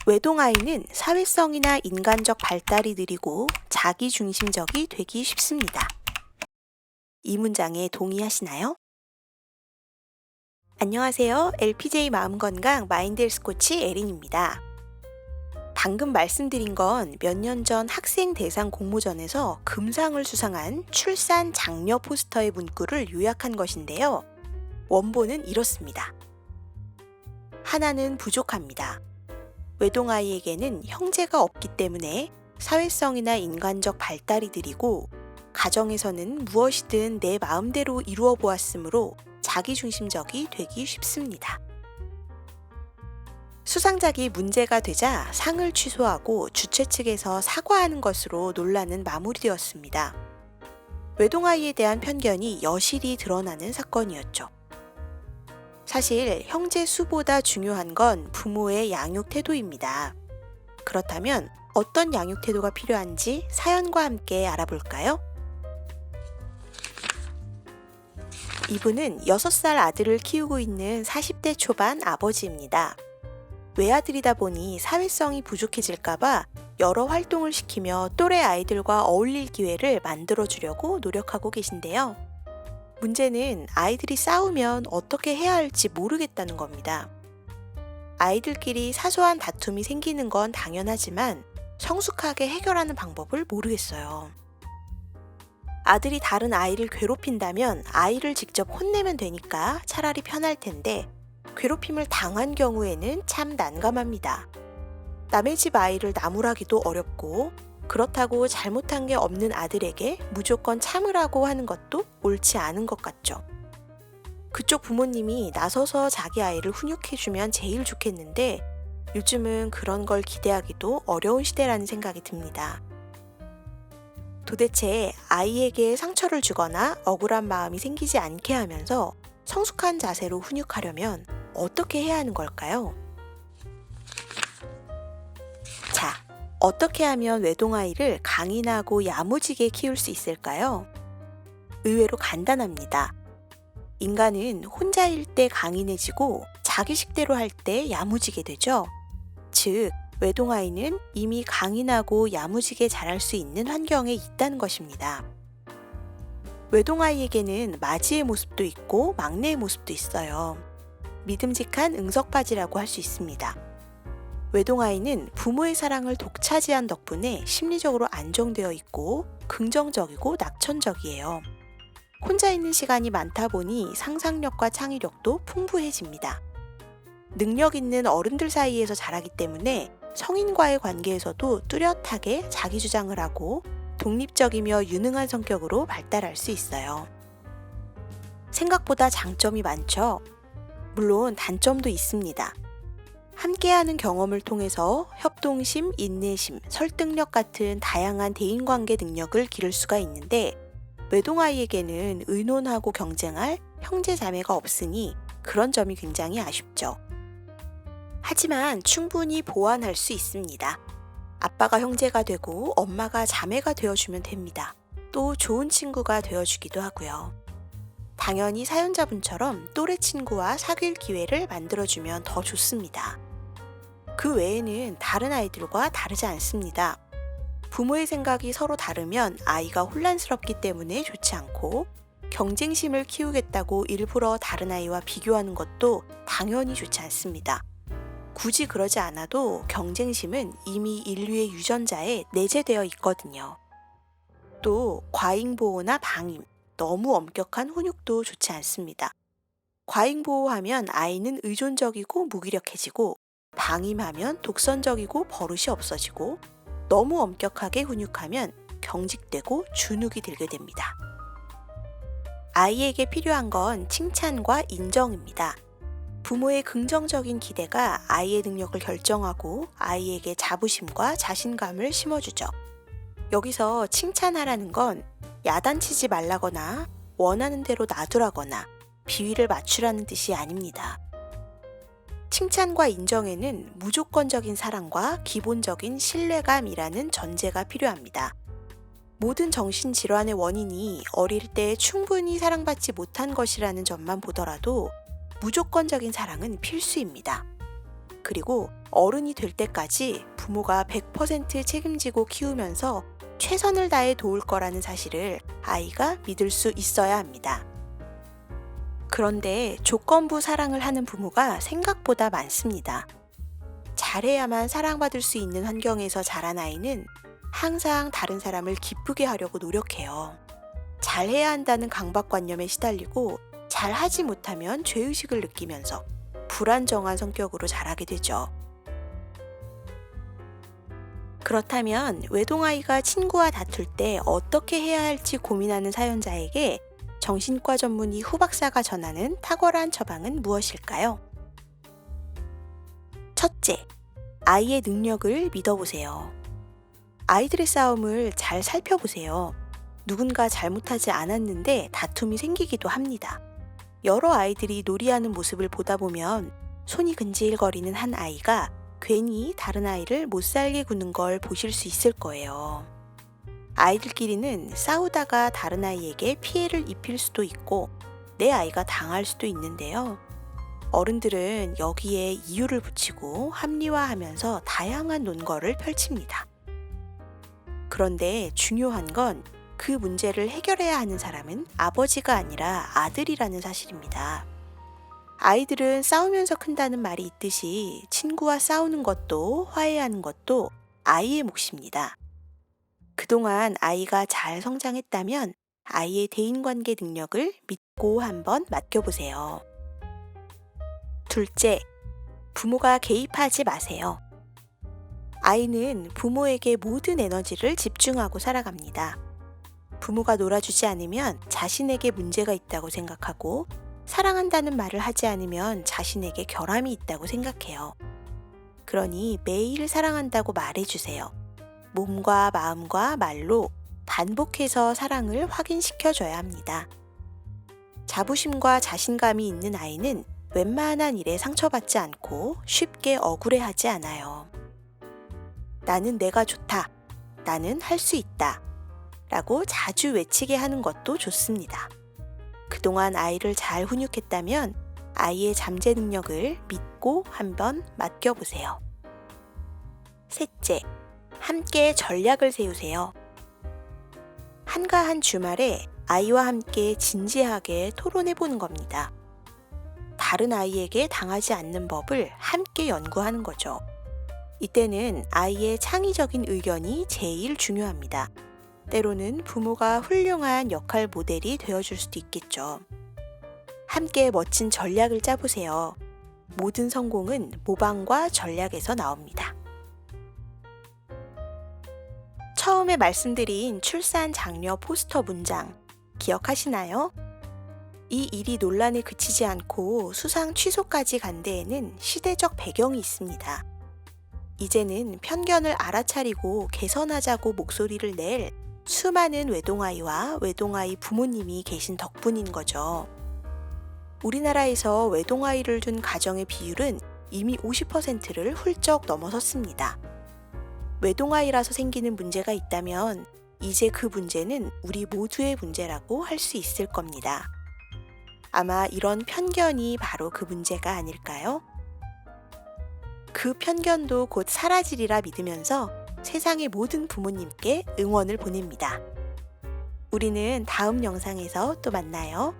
외동아이는 사회성이나 인간적 발달이 느리고 자기중심적이 되기 쉽습니다. 이 문장에 동의하시나요? 안녕하세요. LPJ 마음건강 마인드헬스 코치 에린입니다. 방금 말씀드린 건 몇 년 전 학생 대상 공모전에서 금상을 수상한 출산 장려 포스터의 문구를 요약한 것인데요. 원본은 이렇습니다. 하나는 부족합니다. 외동아이에게는 형제가 없기 때문에 사회성이나 인간적 발달이 느리고 가정에서는 무엇이든 내 마음대로 이루어 보았으므로 자기중심적이 되기 쉽습니다. 수상작이 문제가 되자 상을 취소하고 주최 측에서 사과하는 것으로 논란은 마무리되었습니다. 외동아이에 대한 편견이 여실히 드러나는 사건이었죠. 사실 형제 수보다 중요한 건 부모의 양육 태도입니다. 그렇다면 어떤 양육 태도가 필요한지 사연과 함께 알아볼까요? 이분은 6살 아들을 키우고 있는 40대 초반 아버지입니다. 외아들이다 보니 사회성이 부족해질까봐 여러 활동을 시키며 또래 아이들과 어울릴 기회를 만들어주려고 노력하고 계신데요. 문제는 아이들이 싸우면 어떻게 해야 할지 모르겠다는 겁니다. 아이들끼리 사소한 다툼이 생기는 건 당연하지만 성숙하게 해결하는 방법을 모르겠어요. 아들이 다른 아이를 괴롭힌다면 아이를 직접 혼내면 되니까 차라리 편할 텐데 괴롭힘을 당한 경우에는 참 난감합니다. 남의 집 아이를 나무라기도 어렵고 그렇다고 잘못한 게 없는 아들에게 무조건 참으라고 하는 것도 옳지 않은 것 같죠. 그쪽 부모님이 나서서 자기 아이를 훈육해주면 제일 좋겠는데 요즘은 그런 걸 기대하기도 어려운 시대라는 생각이 듭니다. 도대체 아이에게 상처를 주거나 억울한 마음이 생기지 않게 하면서 성숙한 자세로 훈육하려면 어떻게 해야 하는 걸까요? 자, 어떻게 하면 외동아이를 강인하고 야무지게 키울 수 있을까요? 의외로 간단합니다. 인간은 혼자일 때 강인해지고 자기 식대로 할 때 야무지게 되죠. 즉, 외동아이는 이미 강인하고 야무지게 자랄 수 있는 환경에 있다는 것입니다. 외동아이에게는 맞이의 모습도 있고 막내의 모습도 있어요. 믿음직한 응석바지라고 할 수 있습니다. 외동아이는 부모의 사랑을 독차지한 덕분에 심리적으로 안정되어 있고 긍정적이고 낙천적이에요. 혼자 있는 시간이 많다 보니 상상력과 창의력도 풍부해집니다. 능력 있는 어른들 사이에서 자라기 때문에 성인과의 관계에서도 뚜렷하게 자기 주장을 하고 독립적이며 유능한 성격으로 발달할 수 있어요. 생각보다 장점이 많죠. 물론 단점도 있습니다. 함께하는 경험을 통해서 협동심, 인내심, 설득력 같은 다양한 대인관계 능력을 기를 수가 있는데 외동아이에게는 의논하고 경쟁할 형제 자매가 없으니 그런 점이 굉장히 아쉽죠. 하지만 충분히 보완할 수 있습니다. 아빠가 형제가 되고 엄마가 자매가 되어주면 됩니다. 또 좋은 친구가 되어주기도 하고요. 당연히 사연자분처럼 또래 친구와 사귈 기회를 만들어주면 더 좋습니다. 그 외에는 다른 아이들과 다르지 않습니다. 부모의 생각이 서로 다르면 아이가 혼란스럽기 때문에 좋지 않고 경쟁심을 키우겠다고 일부러 다른 아이와 비교하는 것도 당연히 좋지 않습니다. 굳이 그러지 않아도 경쟁심은 이미 인류의 유전자에 내재되어 있거든요. 또 과잉보호나 방임, 너무 엄격한 훈육도 좋지 않습니다. 과잉보호하면 아이는 의존적이고 무기력해지고 방임하면 독선적이고 버릇이 없어지고 너무 엄격하게 훈육하면 경직되고 주눅이 들게 됩니다. 아이에게 필요한 건 칭찬과 인정입니다. 부모의 긍정적인 기대가 아이의 능력을 결정하고 아이에게 자부심과 자신감을 심어주죠. 여기서 칭찬하라는 건 야단치지 말라거나 원하는 대로 놔두라거나 비위를 맞추라는 뜻이 아닙니다. 칭찬과 인정에는 무조건적인 사랑과 기본적인 신뢰감이라는 전제가 필요합니다. 모든 정신질환의 원인이 어릴 때 충분히 사랑받지 못한 것이라는 점만 보더라도 무조건적인 사랑은 필수입니다. 그리고 어른이 될 때까지 부모가 100% 책임지고 키우면서 최선을 다해 도울 거라는 사실을 아이가 믿을 수 있어야 합니다. 그런데 조건부 사랑을 하는 부모가 생각보다 많습니다. 잘해야만 사랑받을 수 있는 환경에서 자란 아이는 항상 다른 사람을 기쁘게 하려고 노력해요. 잘해야 한다는 강박관념에 시달리고 잘하지 못하면 죄의식을 느끼면서 불안정한 성격으로 자라게 되죠. 그렇다면 외동아이가 친구와 다툴 때 어떻게 해야 할지 고민하는 사연자에게 정신과 전문의 후박사가 전하는 탁월한 처방은 무엇일까요? 첫째, 아이의 능력을 믿어보세요. 아이들의 싸움을 잘 살펴보세요. 누군가 잘못하지 않았는데 다툼이 생기기도 합니다. 여러 아이들이 놀이하는 모습을 보다 보면 손이 근질거리는 한 아이가 괜히 다른 아이를 못살게 구는 걸 보실 수 있을 거예요. 아이들끼리는 싸우다가 다른 아이에게 피해를 입힐 수도 있고 내 아이가 당할 수도 있는데요. 어른들은 여기에 이유를 붙이고 합리화하면서 다양한 논거를 펼칩니다. 그런데 중요한 건 그 문제를 해결해야 하는 사람은 아버지가 아니라 아들이라는 사실입니다. 아이들은 싸우면서 큰다는 말이 있듯이 친구와 싸우는 것도 화해하는 것도 아이의 몫입니다. 그동안 아이가 잘 성장했다면 아이의 대인관계 능력을 믿고 한번 맡겨보세요. 둘째, 부모가 개입하지 마세요. 아이는 부모에게 모든 에너지를 집중하고 살아갑니다. 부모가 놀아주지 않으면 자신에게 문제가 있다고 생각하고 사랑한다는 말을 하지 않으면 자신에게 결함이 있다고 생각해요. 그러니 매일 사랑한다고 말해주세요. 몸과 마음과 말로 반복해서 사랑을 확인시켜줘야 합니다. 자부심과 자신감이 있는 아이는 웬만한 일에 상처받지 않고 쉽게 억울해하지 않아요. 나는 내가 좋다. 나는 할 수 있다. 라고 자주 외치게 하는 것도 좋습니다. 그동안 아이를 잘 훈육했다면 아이의 잠재 능력을 믿고 한번 맡겨보세요. 셋째, 함께 전략을 세우세요. 한가한 주말에 아이와 함께 진지하게 토론해보는 겁니다. 다른 아이에게 당하지 않는 법을 함께 연구하는 거죠. 이때는 아이의 창의적인 의견이 제일 중요합니다. 때로는 부모가 훌륭한 역할 모델이 되어줄 수도 있겠죠. 함께 멋진 전략을 짜보세요. 모든 성공은 모방과 전략에서 나옵니다. 처음에 말씀드린 출산 장려 포스터 문장 기억하시나요? 이 일이 논란에 그치지 않고 수상 취소까지 간 데에는 시대적 배경이 있습니다. 이제는 편견을 알아차리고 개선하자고 목소리를 낼 수많은 외동아이와 외동아이 부모님이 계신 덕분인 거죠. 우리나라에서 외동아이를 둔 가정의 비율은 이미 50%를 훌쩍 넘어섰습니다. 외동아이라서 생기는 문제가 있다면 이제 그 문제는 우리 모두의 문제라고 할 수 있을 겁니다. 아마 이런 편견이 바로 그 문제가 아닐까요? 그 편견도 곧 사라지리라 믿으면서 세상의 모든 부모님께 응원을 보냅니다. 우리는 다음 영상에서 또 만나요.